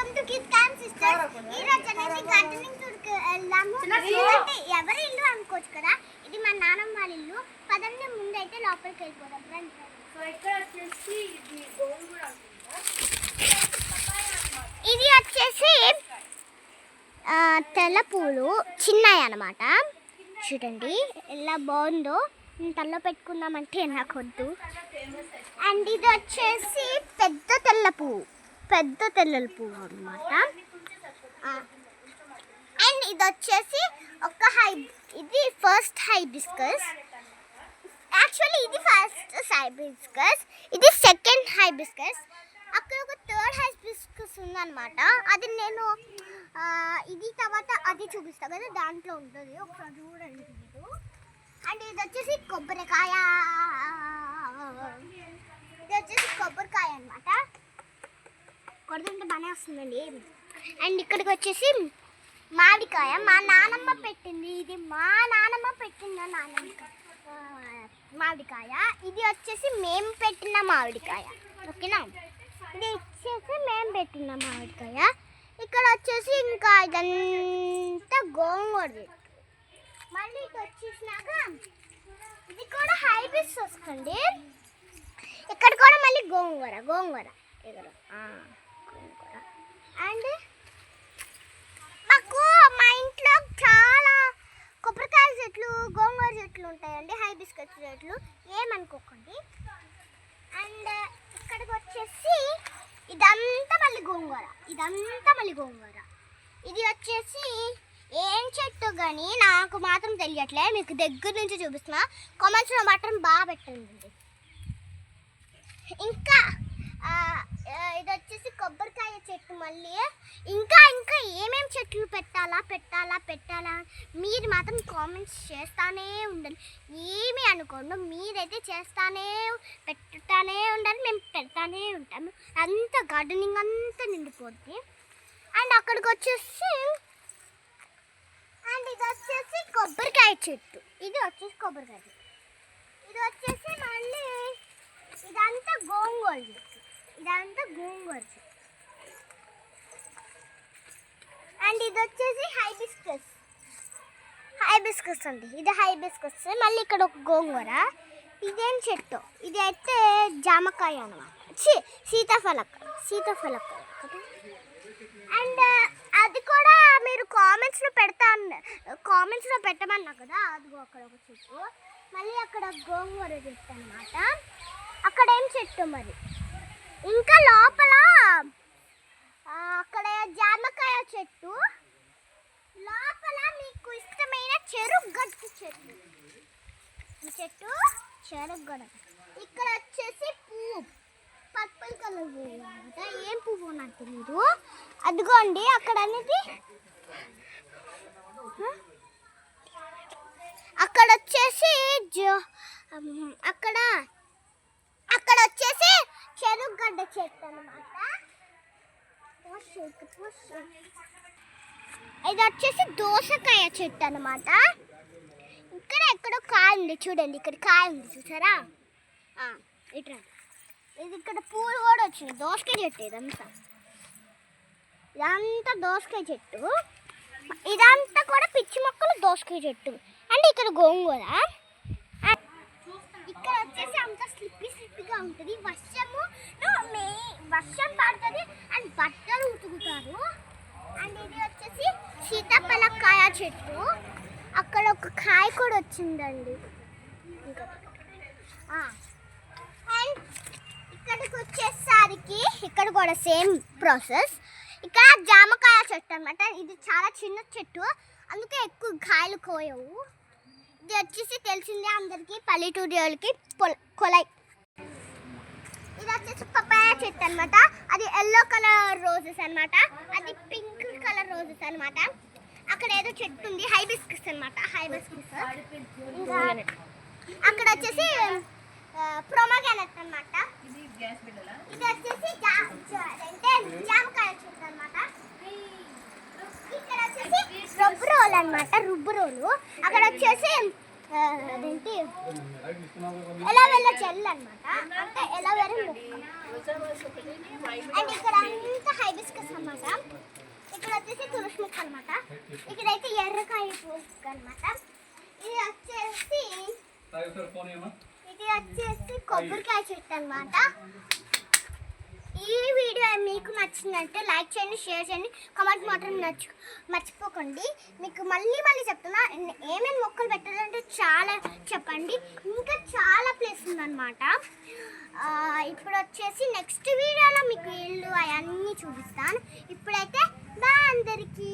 Welcome to kid cam sisters. ఈ రోజు అనేది గార్డెనింగ్ టూర్కి వెళ్దాము. ఎవరి ఇల్లు అనుకోవచ్చు కదా, ఇది మా నాన్నమ్మ వాళ్ళ ఇల్లు. పదండి ముందైతే లోపలికి వెళ్ళిపోదాం. సో ఇక్కడ వచ్చేసి ఇది గోంగూర ఇది వచ్చేసి తెల్ల పూలు చిన్నవి అన్నమాట. చూడండి ఎలా బాగుందో. తల్లో పెట్టుకుందామంటే నాకు వద్దు. అండ్ ఇది వచ్చేసి పెద్ద తెల్ల పువ్వు అన్నమాట. అండ్ ఇది వచ్చేసి ఇది ఫస్ట్ హైబిస్కస్. యాక్చువల్లీ ఇది ఫస్ట్ హైబిస్కస్, ఇది సెకండ్ హైబిస్కస్. అక్కడ ఒక థర్డ్ హైబిస్కస్ ఉందన్నమాట. అది నేను ఇది తర్వాత అది చూపిస్తాను కదా, దాంట్లో ఉంటుంది, ఒకసారి చూడండి. అండ్ ఇది వచ్చేసి కొబ్బరికాయ అన్నమాట. కొడుతుంటే బాగానే వస్తుందండి. అండ్ ఇక్కడికి వచ్చేసి మామిడికాయ మా నానమ్మ పెట్టింది. ఇది మా నానమ్మ పెట్టిన మామిడికాయ. ఇది వచ్చేసి మేము పెట్టిన మామిడికాయ. ఓకేనా, ఇది వచ్చేసి మేము పెట్టిన మామిడికాయ. ఇక్కడ వచ్చేసి ఇంకా ఇదంతా గోంగూర. మళ్ళీ ఇది వచ్చేసినాక ఇది కూడా హైబిస్కస్ అండి. ఇక్కడ కూడా మళ్ళీ గోంగూర ఇక్కడ గోంగూర. అండ్ మాకు మా ఇంట్లో చాలా కొబ్బరికాయ చెట్లు, గోంగూర చెట్లు ఉంటాయండి, హైబిస్కస్ చెట్లు, ఏమనుకోకండి. అండ్ ఇక్కడికి వచ్చేసి ఇదంతా మళ్ళీ గోంగూర. ఇది వచ్చేసి ఏం చెట్టు కానీ నాకు మాత్రం తెలియట్లే, మీకు దగ్గర నుంచి చూపిస్తున్నా. కామెంట్స్లో మాత్రం బాగా పెట్టండి. ఇంకా ఇది వచ్చేసి కొబ్బరికాయ చెట్టు. మళ్ళీ ఇంకా ఏమేం చెట్లు పెట్టాలా మీరు మాత్రం కామెంట్స్ చేస్తానే ఉండాలి. ఏమి అనుకోండి, మీరైతే పెట్టుతానే ఉండాలి, మేము పెడతానే ఉంటాము. అంతా గార్డెనింగ్ అంతా నిండిపోద్ది. అండ్ అక్కడికి వచ్చేసి ఇది వచ్చేసి కొబ్బరికాయ చెట్టు. ఇది వచ్చేసి మళ్ళీ ఇదంతా గోంగూర చెట్టు. అండ్ ఇది వచ్చేసి హైబిస్కస్ అండి. ఇది హైబిస్కస్. మళ్ళీ ఇక్కడ ఒక గోంగూర. ఇదేం చెట్టు, ఇది అయితే జామకాయ అన్నమాట. సీతాఫలకాయ. అండ్ అది కూడా మీరు కామెంట్స్లో పెట్టమన్నా కదా, అదిగో అక్కడ ఒక చెట్టు. మళ్ళీ అక్కడ గోంగూర చెట్టు అన్నమాట. అక్కడ ఏం చెట్టు మరి, ఇంకా లోపల అక్కడ జామకాయ చెట్టు. లోపల మీకు ఇష్టమైన చెరుగడ్డ చెట్టు. ఇక్కడ వచ్చేసి పువ్వు, పర్పుల్ కలర్ పువ్వు అన్నమాట. ఏం పువ్వు నాకు తెలియదు. అదిగోండి అక్కడ అనేది. అక్కడ వచ్చేసి అక్కడ వచ్చేసి చెరుగడ్డ చెట్టు అన్నమాట. ఇది వచ్చేసి దోసకాయ చెట్టు అన్నమాట. ఇక్కడ ఎక్కడో కాయ ఉంది చూడండి, ఇక్కడ కాయ ఉంది చూసారా, ఇట్లా. ఇది ఇక్కడ పూలు కూడా వచ్చింది. దోసకాయ చెట్టు ఇదంతా దోసకాయ చెట్టు. ఇదంతా కూడా పిచ్చి మొక్కలు దోసకాయ చెట్టు. అండ్ ఇక్కడ గోంగూర. ఇక్కడ వచ్చేసి అంత స్లిప్పీగా ఉంటుంది. వర్షం పడుతుంది అండ్ బట్టలు ఉతుకుతారు. అండ్ ఇది వచ్చేసి సీతాఫలకాయ చెట్టు. అక్కడ ఒక కాయ కూడా వచ్చిందండి. అండ్ ఇక్కడికి వచ్చేసరికి ఇక్కడ కూడా సేమ్ ప్రాసెస్. ఇక్కడ జామకాయ చెట్టు అన్నమాట. ఇది చాలా చిన్న చెట్టు, అందుకే ఎక్కువ కాయలు కోయవు. ఇది వచ్చేసి తెలిసిందే అందరికీ, పల్లెటూరులకి కొలై. ఇది వచ్చేసి పపాయ చెట్టు అన్నమాట. అది ఎల్లో కలర్ రోజెస్ అన్నమాట, అది పింక్ కలర్ రోజెస్ అన్నమాట. అక్కడ ఏదో చెట్టు ఉంది, హైబిస్కస్ అన్నమాట. అక్కడ వచ్చేసి ప్రొమోగ్రానేట్ అన్నమాట. ఇది వచ్చేసి జామకాయ చెట్టు అన్నమాట. ఇక్కడ వచ్చేసి రుబ్బురోలు. అక్కడ వచ్చేసి అదేంటి ఎలోవెరా జెల్ అనమాట, అంటే ఎలోవెరా మొక్క. అండ్ ఇక్కడ అంతా హైబిస్కస్ అన్నమాట. ఇక్కడ వచ్చేసి తులసి మొక్క అనమాట. ఇక్కడైతే ఎర్రకాయ మొక్క అనమాట. ఇది వచ్చేసి కొబ్బరికాయ చెట్టు అనమాట. ఈ వీడియో మీకు నచ్చిందంటే లైక్ చేయండి, షేర్ చేయండి, కామెంట్ మాత్రం మర్చిపోకండి. మీకు మళ్ళీ చెప్తున్నా, ఏమేమి మొక్కలు పెట్టాలంటే చాలా చెప్పండి. ఇంకా చాలా ప్లేస్ ఉందన్నమాట. ఇప్పుడు వచ్చేసి నెక్స్ట్ వీడియోలో మీకు ఇల్లు అవన్నీ చూపిస్తాను. ఇప్పుడైతే బాయ్ అందరికీ.